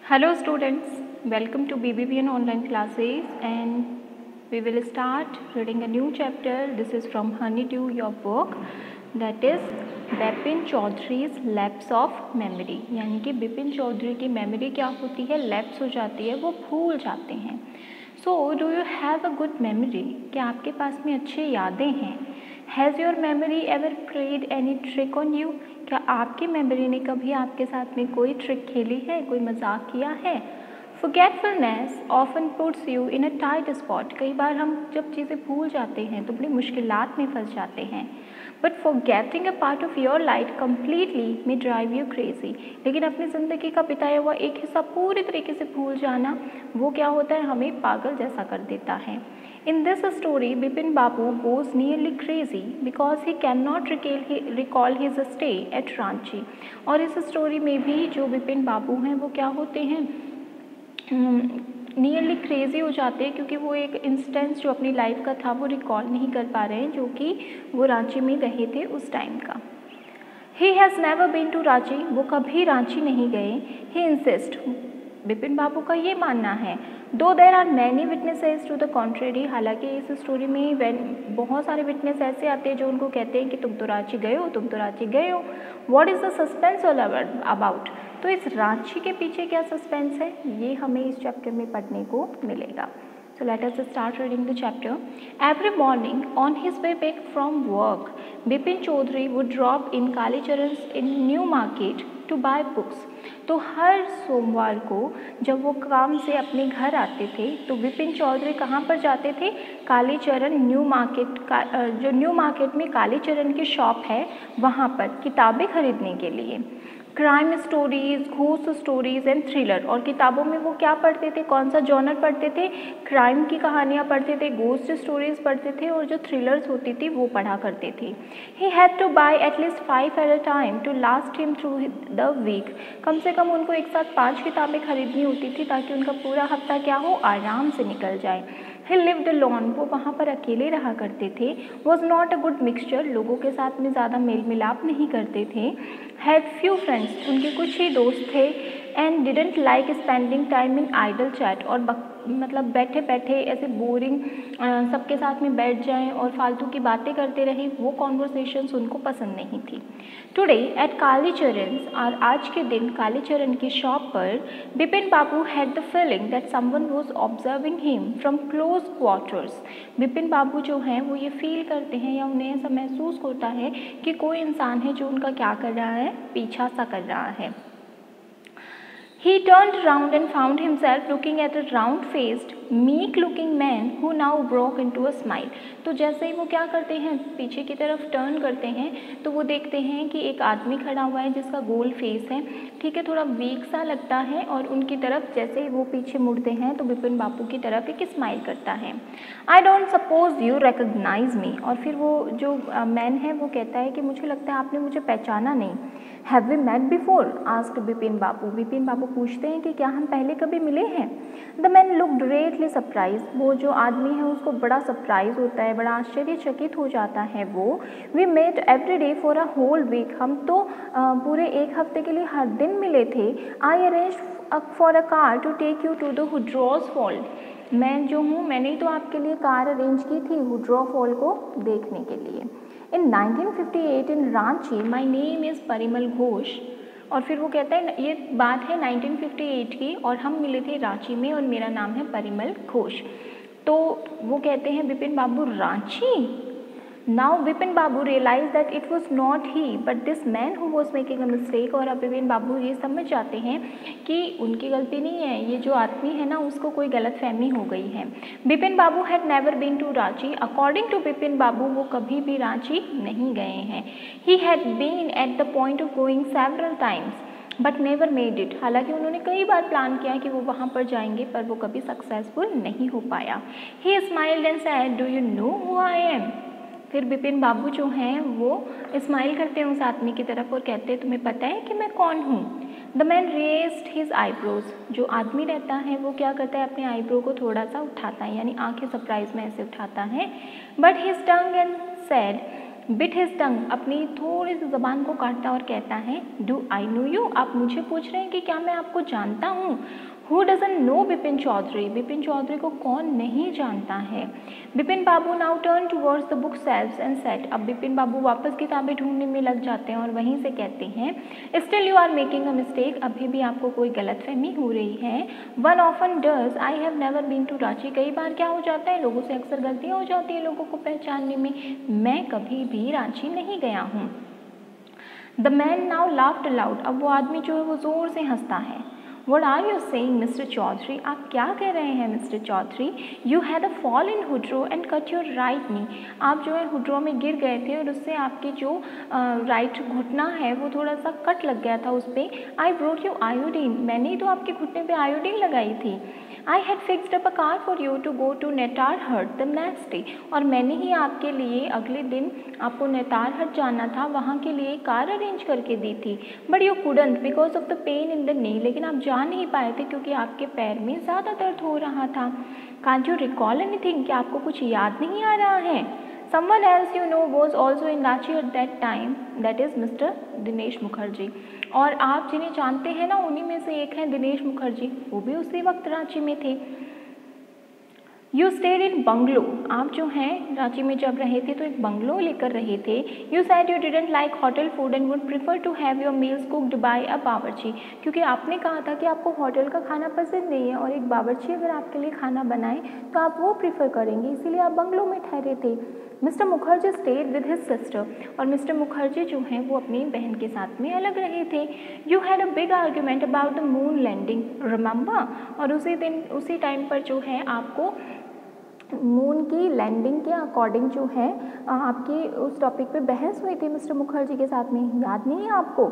Hello students, welcome to BBBN online classes and we will start reading a new chapter. This is from Honeydew, your book, that is Bipin Chaudhary's lapse of memory. यानी कि बिपिन चौधरी की memory क्या होती है, lapse हो जाती है, वो भूल जाते हैं। So do you have a good memory? क्या आपके पास में अच्छी यादें हैं? Has your memory ever played any trick on you? क्या आपकी मेमोरी ने कभी आपके साथ में कोई ट्रिक खेली है, कोई मजाक किया है? Forgetfulness often puts you in a tight spot. कई बार हम जब चीज़ें भूल जाते हैं तो बड़ी मुश्किलात में फंस जाते हैं। But forgetting a part of your life completely may drive you crazy. लेकिन अपनी ज़िंदगी का बिताया हुआ एक हिस्सा पूरी तरीके से भूल जाना, वो क्या होता है, हमें पागल जैसा कर देता है। In this story, Bipin Babu goes nearly crazy because he cannot recall his stay at Ranchi। और इस स्टोरी में भी जो बिपिन बाबू हैं वो क्या होते हैं, नियरली क्रेजी हो जाते हैं, क्योंकि वो एक इंस्टेंस जो अपनी लाइफ का था वो रिकॉल नहीं कर पा रहे हैं, जो कि वो रांची में रहे थे उस टाइम का। He has never been to Ranchi, वो कभी रांची नहीं गए। He insists, बिपिन बाबू का ये मानना है। Though there are many witnesses to the contrary, हालांकि इस स्टोरी में बहुत सारे विटनेस ऐसे आते हैं जो उनको कहते हैं कि तुम तो रांची गए हो, तुम तो रांची गए हो। What is the suspense all about? तो इस रांची के पीछे क्या सस्पेंस है, ये हमें इस चैप्टर में पढ़ने को मिलेगा। So let us start reading the chapter. Every morning on his way back from work, Bipin Chaudhary would drop in Kalicharan's in New Market to buy books. तो हर सोमवार को जब वो काम से अपने घर आते थे तो बिपिन चौधरी कहाँ पर जाते थे? कालीचरण न्यू मार्केट का, जो न्यू मार्केट में कालीचरण की शॉप है वहाँ पर किताबें खरीदने के लिए। Crime stories, ghost stories and thriller. और किताबों में वो क्या पढ़ते थे, कौन सा जॉनर पढ़ते थे? क्राइम की कहानियाँ पढ़ते थे, घोस्ट स्टोरीज पढ़ते थे, और जो थ्रिलर्स होती थी वो पढ़ा करते थे। He had to buy at least 5 at a time to last him through the week. कम से कम उनको एक साथ 5 किताबें खरीदनी होती थी ताकि उनका पूरा हफ्ता क्या हो, आराम से निकल जाए। He lived alone, वो वहाँ पर अकेले रहा करते थे। Was not a good mixture, लोगों के साथ में ज़्यादा मेल मिलाप नहीं करते थे। Had few friends, उनके कुछ ही दोस्त थे। And didn't like spending time in idle chat, और मतलब बैठे बैठे ऐसे बोरिंग सबके साथ में बैठ जाएं और फालतू की बातें करते रहें, वो कॉन्वर्सेशंस उनको पसंद नहीं थी। टुडे एट कालीचरण, और आज के दिन कालीचरण की शॉप पर Bipin Babu had the feeling that someone was observing him from close quarters. Bipin Babu जो हैं वो ये फील करते हैं या उन्हें ऐसा महसूस होता है कि कोई इंसान है जो उनका क्या कर रहा है, पीछा सा कर रहा है। He turned round and found himself looking at a round-faced, meek-looking man who now broke into a smile. तो जैसे ही वो क्या करते हैं, पीछे की तरफ टर्न करते हैं तो वो देखते हैं कि एक आदमी खड़ा हुआ है जिसका गोल फेस है, ठीक है, थोड़ा वीक सा लगता है, और उनकी तरफ जैसे ही वो पीछे मुड़ते हैं तो बिपिन बाबू की तरफ एक स्माइल करता है। I don't suppose you recognize me. और फिर वो जो मैन है वो कहता है कि मुझे लगता है आपने मुझे पहचाना नहीं। Have we met before? Asked Bipin Babu. Bipin Babu पूछते हैं कि क्या हम पहले कभी मिले हैं? The man look greatly surprise. वो जो आदमी है उसको बड़ा सरप्राइज होता है, बड़ा आश्चर्यचकित हो जाता है वो। We met every day for a whole week. हम तो पूरे एक हफ्ते के लिए हर दिन मिले थे। I arrange for a car to take you to the हुड्रॉज फॉल। मैं जो हूँ, मैंने तो आपके लिए कार अरेंज की थी हुड्रॉ फॉल को देखने के लिए। In 1958 in Ranchi, my name is Parimal Ghosh. और फिर वो कहता है, ये बात है 1958 की, और हम मिले थे रांची में और मेरा नाम है परिमल घोष। तो वो कहते हैं बिपिन बाबू, Ranchi? Now Bipin Babu realized that it was not he but this man who was making a mistake। और अब बिपिन बाबू ये समझ जाते हैं कि उनकी गलती नहीं है, ये जो आदमी है ना उसको कोई गलतफहमी हो गई है। Bipin Babu had never been to Ranchi. According to Bipin Babu वो कभी भी रांची नहीं गए हैं। He had been at the point of going several times but never made it। हालांकि उन्होंने कई बार प्लान किया कि वो वहाँ पर जाएंगे पर वो कभी सक्सेसफुल नहीं हो पाया। He smiled and said, Do you know who I am? फिर बिपिन बाबू जो हैं वो स्माइल करते हैं उस आदमी की तरफ और कहते हैं, तुम्हें पता है कि मैं कौन हूँ? The man raised his eyebrows. जो आदमी रहता है वो क्या करता है, अपने आईब्रो को थोड़ा सा उठाता है, यानी आंखें सरप्राइज में ऐसे उठाता है। But his tongue and said, bit his टंग, अपनी थोड़ी सी ज़बान को काटता और कहता है, डू आई नो यू, आप मुझे पूछ रहे हैं कि क्या मैं आपको जानता हूँ? Who doesn't know Bipin Chaudhary, Bipin Chaudhary को कौन नहीं जानता है? Bipin Babu now turn towards the book shelves and set, अब बिपिन बाबू वापस किताबें ढूंढने में लग जाते हैं और वहीं से कहते हैं, still you are making a mistake, अभी भी आपको कोई गलतफहमी हो रही है। One often does, I have never been to Ranchi, कई बार क्या हो जाता है, लोगों से अक्सर गलतियाँ हो जाती है लोगों को पहचानने में, मैं कभी भी रांची नहीं गया हूँ। The man now laughed allowed, अब वो आदमी जो है वो ज़ोर से हंसता है। What are you saying, Mr. Chaudhary, आप क्या कह रहे हैं mister Chaudhary? You had a fall in Hundru and cut your right knee, आप जो है हुड्रो में गिर गए थे और उससे आपके जो राइट घुटना है वो थोड़ा सा कट लग गया था उस पर। I brought you iodine, मैंने ही तो आपके घुटने पे आयोडीन लगाई थी। I had fixed up a car for you to go to नेतारहट the next day, और मैंने ही आपके लिए अगले दिन आपको नेतारहट जाना था, वहाँ के लिए कार अरेंज करके दी थी। But you couldn't because of the pain in the knee, लेकिन आप जा नहीं पाए थे क्योंकि आपके पैर में ज़्यादा दर्द हो रहा था। Can't you recall anything, क्या आपको कुछ याद नहीं आ रहा है? Someone else you know was also in Ranchi at that time, that is Mr. Dinesh Mukherjee, और आप जिन्हें जानते हैं ना उन्हीं में से एक हैं दिनेश मुखर्जी, वो भी उसी वक्त रांची में थे। यू स्टेड इन बंगलो, आप जो हैं रांची में जब रहे थे तो एक बंगलो लेकर रहे थे। You said you didn't like hotel food and would prefer to have your meals cooked by a बावर्ची, क्योंकि आपने कहा था कि आपको होटल का खाना पसंद नहीं है और एक बावर्ची अगर आपके लिए खाना बनाए तो आप वो प्रिफर करेंगे, इसीलिए आप बंगलो में ठहरे थे। Mister Mukherjee stayed with his sister, और मिस्टर मुखर्जी जो हैं वो अपनी बहन के साथ में अलग रहे थे। You had a big argument about the moon landing remember, और उसी टाइम पर जो है आपको मून की लैंडिंग के अकॉर्डिंग जो है आपकी उस टॉपिक पे बहस हुई थी मिस्टर मुखर्जी के साथ में, याद नहीं है आपको?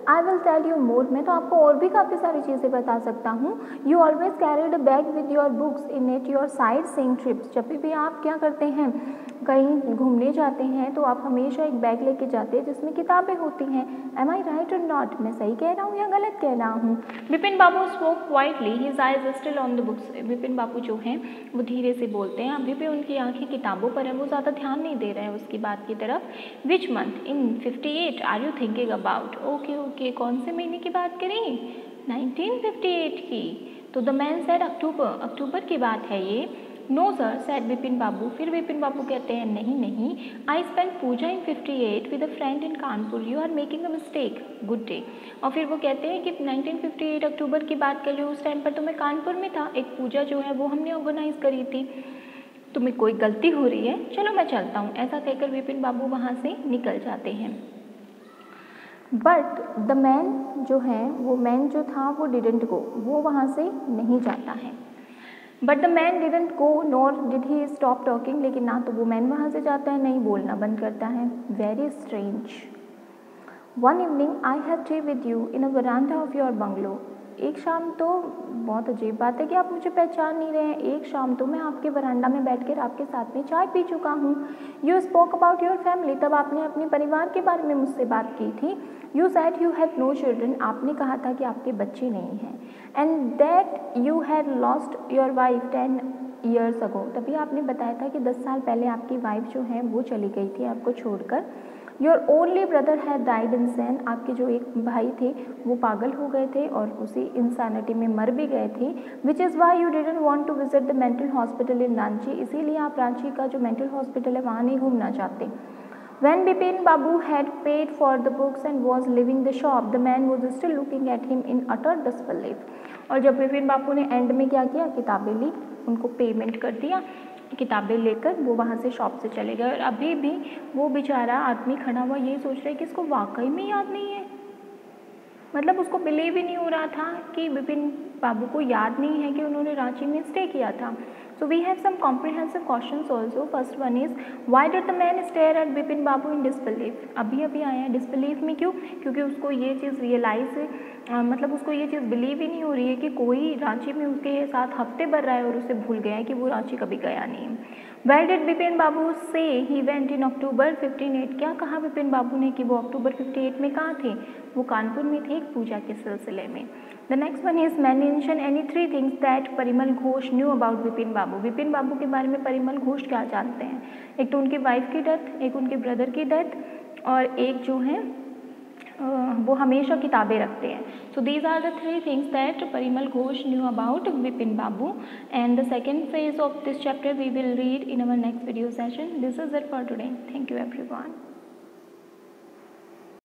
I will tell you more, मैं तो आपको और भी काफ़ी सारी चीज़ें बता सकता हूँ। You always carried a bag with your books in it your side seeing trips, जब भी आप क्या करते हैं कहीं घूमने जाते हैं तो आप हमेशा एक बैग लेके जाते हैं जिसमें किताबें होती हैं। एम आई राइट और नॉट, मैं सही कह रहा हूँ या गलत कह रहा हूँ? Bipin Babu spoke quietly, his eyes still on the books, Bipin Babu जो हैं वो धीरे से बोलते हैं, अभी भी उनकी आंखें किताबों पर है, वो ज़्यादा ध्यान नहीं दे रहे हैं उसकी बात की तरफ। Which month in 58 are you thinking about, okay okay, कौन से महीने की बात करें? 1958 की। तो the man said October, October की बात है ये। No sir said Bipin Babu, फिर बिपिन बाबू कहते हैं नहीं नहीं, I spend Puja in 58 with a friend in Kanpur, you are making a mistake, good day. और फिर वो कहते हैं कि 1958 अक्टूबर की बात कर रही हूँ, उस टाइम पर तो मैं कानपुर में था, एक पूजा जो है वो हमने ऑर्गेनाइज करी थी, तुम्हें कोई गलती हो रही है, चलो मैं चलता हूँ, ऐसा कहकर बिपिन बाबू वहाँ से निकल जाते हैं। बट द मैन जो है वो मैन जो था वो डिडंट गो, वो वहाँ से नहीं जाता है। But the man didn't go nor did he stop talking, लेकिन ना तो वो मैन वहाँ से जाता है नहीं बोलना बंद करता है। Very strange. One evening I have T with you in a veranda of your bungalow, एक शाम तो बहुत अजीब बात है कि आप मुझे पहचान नहीं रहे हैं, एक शाम तो मैं आपके वरांडा में बैठकर आपके साथ में चाय पी चुका हूँ। You spoke about your family, तब आपने अपने परिवार के बारे में मुझसे बात की थी। You said you have no children, आपने कहा था कि आपके बच्चे नहीं हैं। And that you had lost your wife 10 years ago, तभी आपने बताया था कि 10 साल पहले आपकी वाइफ जो है वो चली गई थी आपको छोड़कर। Your only brother had died इंसान, आपके जो एक भाई थे वो पागल हो गए थे और उसी इंसानिटी में मर भी गए थे। Which is why you didn't want to visit the mental hospital in Ranchi, इसीलिए आप रांची का जो मेंटल हॉस्पिटल है वहाँ नहीं घूमना चाहते। When Bipin Babu had paid for the books and was leaving the shop, the man was still looking at him in utter disbelief. और जब बिपिन बाबू ने एंड में क्या किया, किताबें ली, उनको पेमेंट कर दिया, किताबें लेकर वो वहाँ से शॉप से चले गए और अभी भी वो बेचारा आदमी खड़ा हुआ ये सोच रहा है कि इसको वाकई में याद नहीं है, मतलब उसको बिलीव ही नहीं हो रहा था कि बिपिन बाबू को याद नहीं है कि उन्होंने रांची में स्टे किया था। So we have some comprehensive questions also. First one is why did the man stare at Bipin Babu in disbelief? अभी आया है disbelief में क्यों? क्योंकि उसको ये चीज़ रियलाइज मतलब उसको ये चीज़ बिलीव ही नहीं हो रही है कि कोई रांची में उसके साथ हफ्ते भर रहा है और उसे भूल गया है कि वो रांची कभी गया नहीं है। वेयर डिड बिपिन बाबू से ही वेंट इन अक्टूबर 58? क्या कहा बिपिन बाबू ने कि वो अक्टूबर 58 में कहाँ थे? वो कानपुर में थे एक पूजा के सिलसिले में। The next one is mention any 3 things that Parimal Ghosh knew about Bipin Babu. Bipin Babu के बारे में परिमल घोष क्या जानते हैं? एक तो उनकी वाइफ की डेथ, एक उनके ब्रदर की डेथ, और एक जो है वो हमेशा किताबें रखते हैं। So these are the 3 things that Parimal Ghosh knew about Bipin Babu, and the second phase of this chapter we will read in our next video session. This is it for today. Thank you everyone.